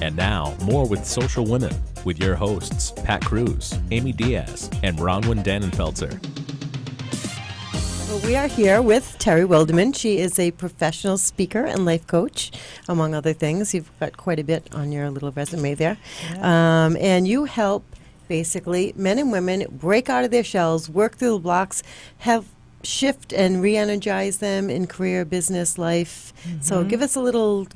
And now, more with Social Women, with your hosts, Pat Cruz, Amy Diaz, and Bronwyn Dannenfelser. Well, we are here with Terry Wildemann. She is a professional speaker and life coach, among other things. You've got quite a bit on your little resume there. Yeah. And you help, basically, men and women break out of their shells, work through the blocks, have shift and re-energize them in career, business, life. Mm-hmm. So give us a little,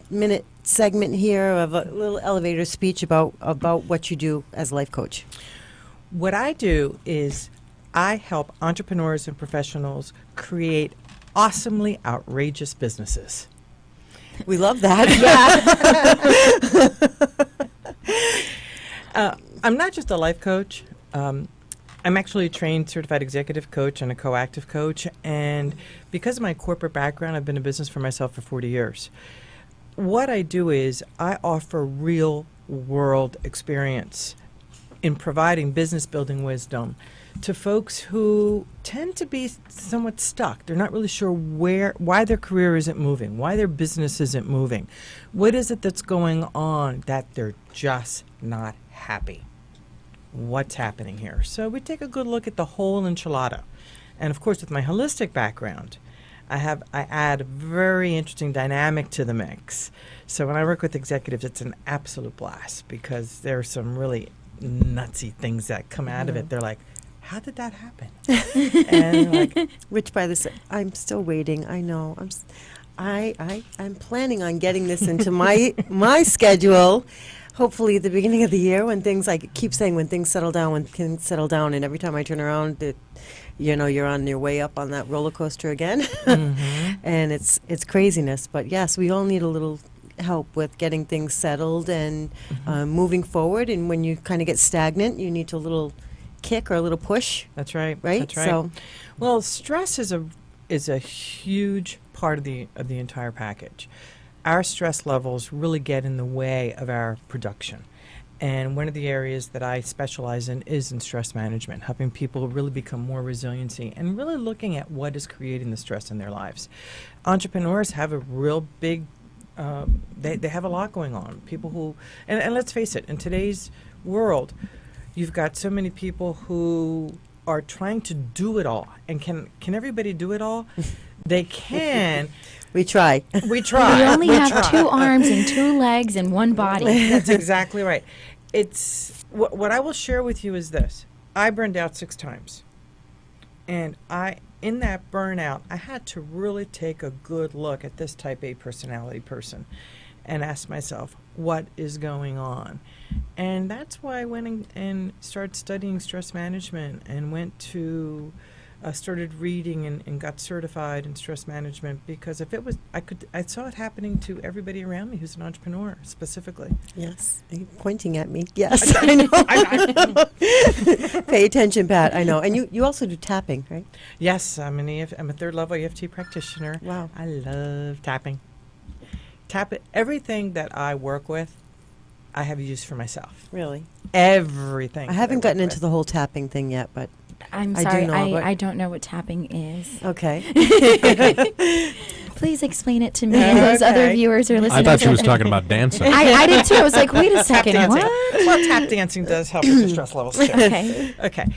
minute segment here of a little elevator speech about what you do as a life coach. What I do is I help entrepreneurs and professionals create awesomely outrageous businesses. We love that. Yeah. I'm not just a life coach. I'm actually a trained certified executive coach and a coactive coach. And because of my corporate background, I've been in business for myself for 40 years. What I do is I offer real world experience in providing business building wisdom to folks who tend to be somewhat stuck. They're not really sure why their career isn't moving, why their business isn't moving. What is it that's going on that they're just not happy? What's happening here? So we take a good look at the whole enchilada. And of course, with my holistic background, I add a very interesting dynamic to the mix. So when I work with executives, it's an absolute blast because there are some really nutsy things that come out of it. They're like, how did that happen? And like, which by the I'm still waiting. I know. I'm planning on getting this into my schedule. Hopefully at the beginning of the year when things, I keep saying when things settle down, and every time I turn around, you're on your way up on that roller coaster again. Mm-hmm. And it's craziness. But yes, we all need a little help with getting things settled and moving forward. And when you kind of get stagnant, you need a little kick or a little push. That's right. Right? That's right. So, well, stress is a huge part of the entire package. Our stress levels really get in the way of our production. And one of the areas that I specialize in is in stress management, helping people really become more resiliency and really looking at what is creating the stress in their lives. Entrepreneurs have a real big, they have a lot going on. People who, and let's face it, in today's world, you've got so many people who are trying to do it all. And can everybody do it all? They can. We try. We try. We only have 2 arms and 2 legs and 1 body. That's exactly right. It's what I will share with you is this. I burned out 6 times. And in that burnout, I had to really take a good look at this type A personality person and ask myself, what is going on? And that's why I went and started studying stress management and went to started reading and got certified in stress management because if it was, I saw it happening to everybody around me who's an entrepreneur specifically. Yes, you're pointing at me. Yes, I know. Pay attention, Pat. I know. And you also do tapping, right? Yes, I'm a third level EFT practitioner. Wow, I love tapping. Everything that I work with, I have used for myself. Really? Everything. I haven't gotten into the whole tapping thing yet, but I'm sorry, I don't know what tapping is. Okay. Please explain it to me and those other viewers or listeners. I thought she was talking about dancing. I did too. I was like, wait a second, what? Well, tap dancing does help with the stress levels too. Okay.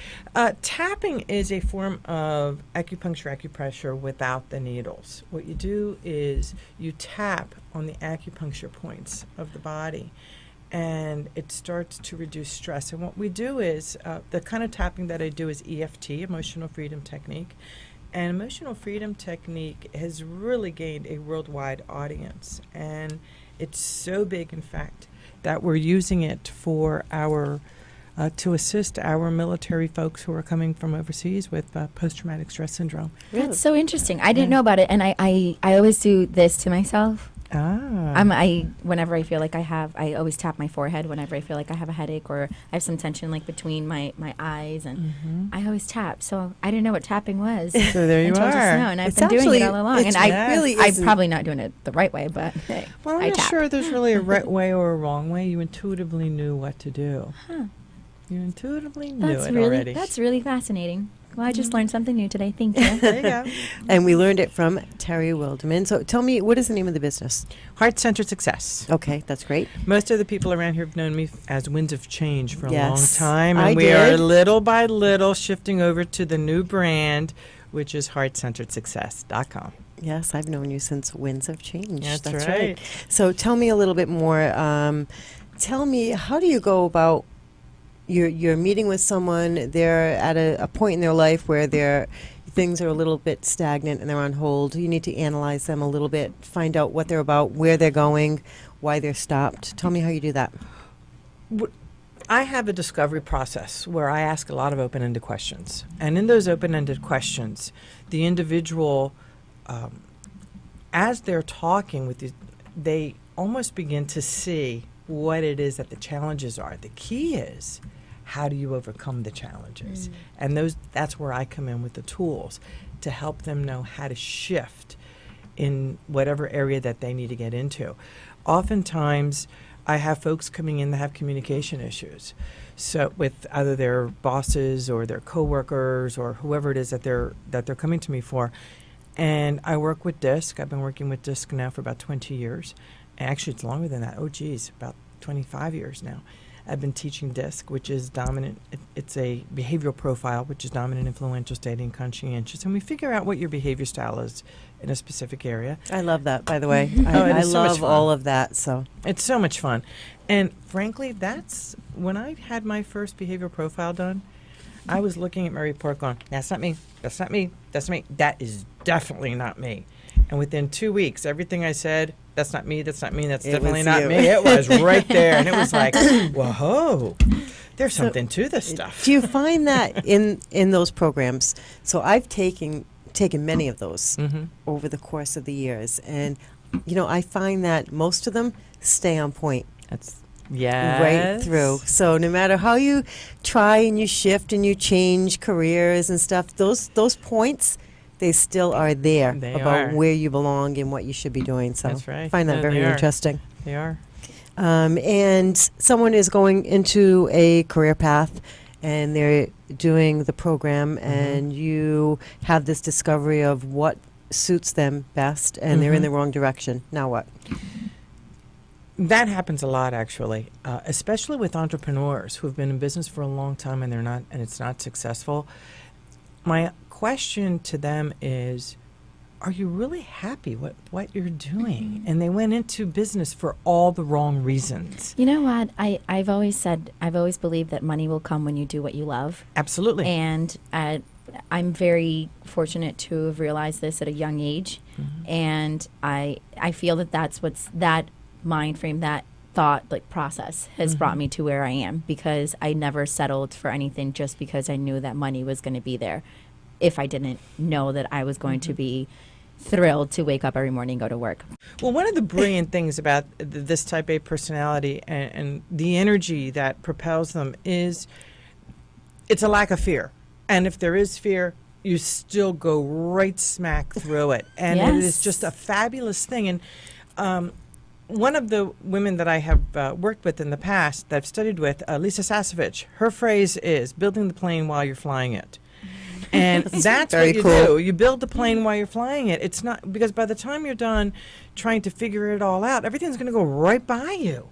Tapping is a form of acupressure without the needles. What you do is you tap on the acupuncture points of the body, and it starts to reduce stress. And what we do is, the kind of tapping that I do is EFT, Emotional Freedom Technique. And Emotional Freedom Technique has really gained a worldwide audience. And it's so big, in fact, that we're using it for to assist our military folks who are coming from overseas with post-traumatic stress syndrome. That's so interesting. I didn't know about it, and I always do this to myself. Whenever I feel like I always tap my forehead whenever I feel like I have a headache or I have some tension like between my eyes, and I always tap. So I didn't know what tapping was. So there you until are. Just now, and I've been doing it all along. And I'm probably not doing it the right way, but hey, well, I'm not sure there's really a right way or a wrong way. You intuitively knew what to do. Huh. You intuitively knew it already. That's really fascinating. Well, I just learned something new today. Thank you. There you go. And we learned it from Terry Wildemann. So tell me, what is the name of the business? Heart-centered success. Okay, that's great. Most of the people around here have known me as Winds of Change for a long Yes, time, and I we are did. little by little shifting over to the new brand, which is heartcenteredsuccess.com. Yes, I've known you since Winds of Change. That's right. So tell me a little bit more. Tell me, how do you go about you're meeting with someone, they're at a point in their life where things are a little bit stagnant and they're on hold. You need to analyze them a little bit, find out what they're about, where they're going, why they're stopped. Tell me how you do that. I have a discovery process where I ask a lot of open-ended questions. And in those open-ended questions, the individual, as they're talking with you, they almost begin to see what it is that the challenges are. The key is, how do you overcome the challenges? And that's where I come in with the tools to help them know how to shift in whatever area that they need to get into. Oftentimes, I have folks coming in that have communication issues. So with either their bosses or their coworkers or whoever it is that they're coming to me for. And I work with DISC. I've been working with DISC now for about 20 years. Actually, it's longer than that. Oh, geez, about 25 years now. I've been teaching DISC, which is dominant. It's a behavioral profile, which is dominant, influential, steady, and conscientious. And we figure out what your behavior style is in a specific area. I love that, by the way. It I is so much love fun. all of that. So It's so much fun. And frankly, that's when I had my first behavioral profile done, I was looking at my report going, that's not me, that's not me, that's not me, that is definitely not me. And within 2 weeks, everything I said, that's not me, that's not me, that's It definitely was not you. me, it was right there. And it was like, whoa, there's something to this stuff. do you find that in those programs? So I've taken many of those over the course of the years, and I find that most of them stay on point That's right through. So no matter how you try and you shift and you change careers and stuff, those points, they still are there They about are. where you belong and what you should be doing. So That's right. I find that No, very they are. interesting. They are. And someone is going into a career path and they're doing the program and you have this discovery of what suits them best and they're in the wrong direction. Now what? That happens a lot, actually, especially with entrepreneurs who have been in business for a long time and it's not successful. My question to them is, are you really happy with what you're doing? And they went into business for all the wrong reasons. You know what? I've always believed that money will come when you do what you love. Absolutely. And I'm very fortunate to have realized this at a young age. And I feel that mind frame, that thought process has brought me to where I am, because I never settled for anything just because I knew that money was going to be there, if I didn't know that I was going to be thrilled to wake up every morning and go to work. Well, one of the brilliant things about this type A personality and the energy that propels them is it's a lack of fear. And if there is fear, you still go right smack through it. And it is Yes. just a fabulous thing. And one of the women that I have worked with in the past, that I've studied with, Lisa Sasevich, her phrase is, building the plane while you're flying it. And that's very what you cool. do. You build the plane while you're flying it. It's not, because by the time you're done trying to figure it all out, everything's going to go right by you.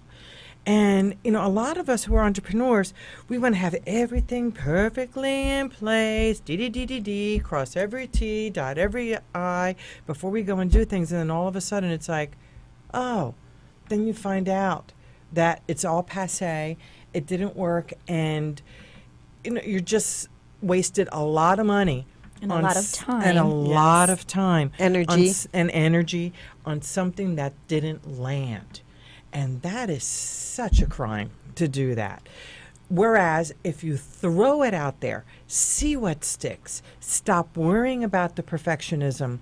And, a lot of us who are entrepreneurs, we want to have everything perfectly in place, D, cross every T, dot every I, before we go and do things. And then all of a sudden it's like, oh, then you find out that it's all passé, it didn't work, and, you're just wasted a lot of money And a on lot of s- time. and a Yes. lot of time Energy. and energy on something that didn't land. And that is such a crime to do that. Whereas if you throw it out there, see what sticks, stop worrying about the perfectionism,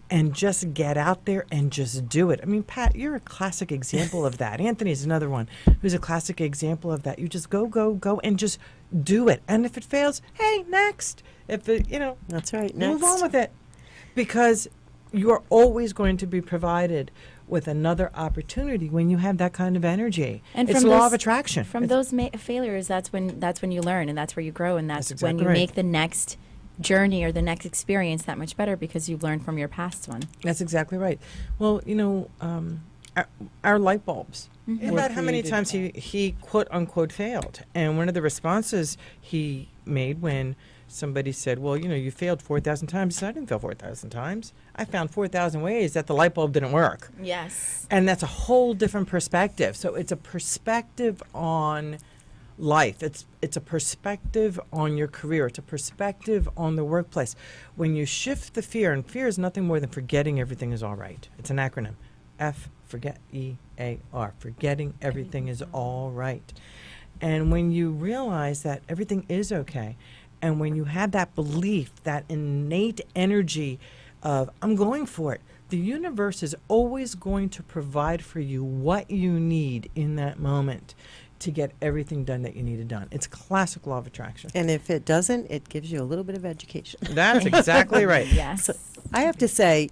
and just get out there and just do it. I mean, Pat, you're a classic example of that. Anthony's another one who's a classic example of that. You just go, and just do it. And if it fails, hey, next. If it, That's right. move Next. on with it. Because you are always going to be provided with another opportunity when you have that kind of energy. And it's from law those- of attraction. From those failures, that's when you learn, and that's where you grow, and that's That's when exactly you right. make the next journey or the next experience that much better because you've learned from your past one. That's exactly right. Well, our light bulbs. Mm-hmm. About how many times he quote unquote failed. And one of the responses he made when somebody said, well, you failed 4,000 times. He said, I didn't fail 4,000 times. I found 4,000 ways that the light bulb didn't work. Yes. And that's a whole different perspective. So it's a perspective on life. It's a perspective on your career. It's a perspective on the workplace. When you shift the fear, and fear is nothing more than forgetting everything is all right. It's an acronym. F, forget, E-A-R. Forgetting everything is all right. And when you realize that everything is okay, and when you have that belief, that innate energy of, I'm going for it, the universe is always going to provide for you what you need in that moment to get everything done that you needed done. It's classic law of attraction. And if it doesn't, it gives you a little bit of education. That's exactly right. Yes. So I have to say,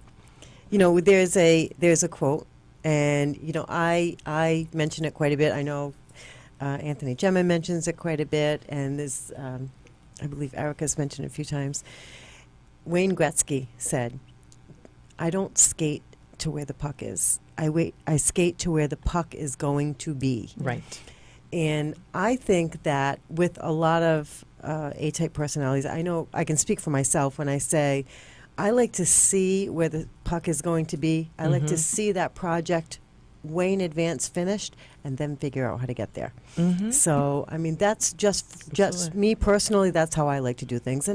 there's a quote, and I mention it quite a bit. I know Anthony Gemma mentions it quite a bit, and there's I believe Erica's mentioned it a few times. Wayne Gretzky said, "I don't skate to where the puck is. I skate to where the puck is going to be." Right. And I think that with a lot of A-type personalities, I know I can speak for myself when I say I like to see where the puck is going to be. I like to see that project way in advance finished and then figure out how to get there. Mm-hmm. So, I mean, that's just me personally. That's how I like to do things.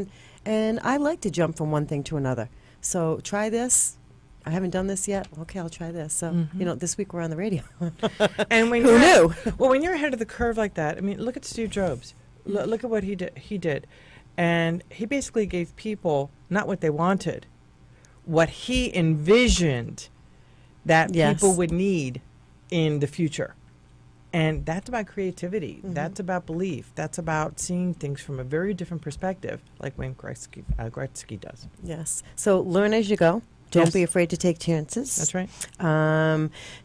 And I like to jump from one thing to another. So try this. I haven't done this yet. Okay, I'll try this. So, this week we're on the radio. And when Who knew? Well, when you're ahead of the curve like that, I mean, look at Steve Jobs. Look at what he did. And he basically gave people not what they wanted, what he envisioned that people would need in the future. And that's about creativity. That's about belief. That's about seeing things from a very different perspective, like Wayne Gretzky does. Yes. So learn as you go. Don't be afraid to take chances. That's right.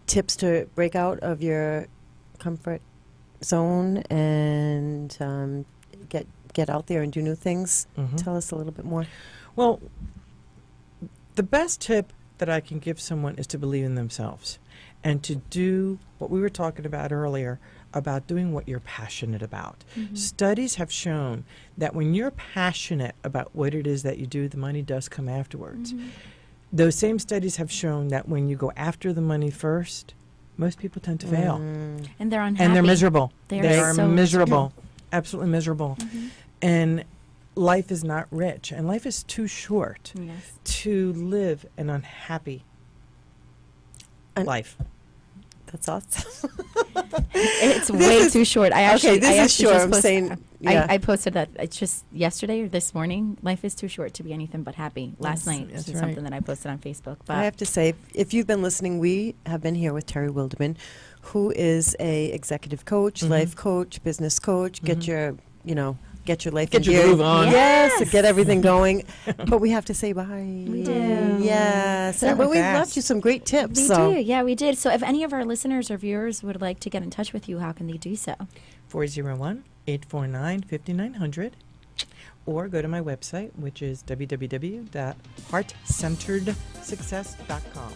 Tips to break out of your comfort zone and get out there and do new things. Tell us a little bit more. Well, the best tip that I can give someone is to believe in themselves and to do what we were talking about earlier about doing what you're passionate about. Studies have shown that when you're passionate about what it is that you do, the money does come afterwards. Those same studies have shown that when you go after the money first, most people tend to fail. And they're unhappy. And they're miserable. They are so miserable. Absolutely miserable. And life is not rich. And life is too short to live an unhappy life. That's awesome. It's way too short. I actually, this I is actually short. just I'm posted, saying, yeah. I posted that it's just yesterday or this morning. Life is too short to be anything but happy. Last night, that's this is right. something that I posted on Facebook. But I have to say, if you've been listening, we have been here with Terry Wildemann, who is a executive coach, life coach, business coach. Get your life in Get your gear. groove on. Yes, to get everything going. But we have to say bye. We do. Yes. So But we fast. left you some great tips. we so. do. Yeah, we did. So if any of our listeners or viewers would like to get in touch with you, how can they do so? 401-849-5900 or go to my website, which is www.heartcenteredsuccess.com.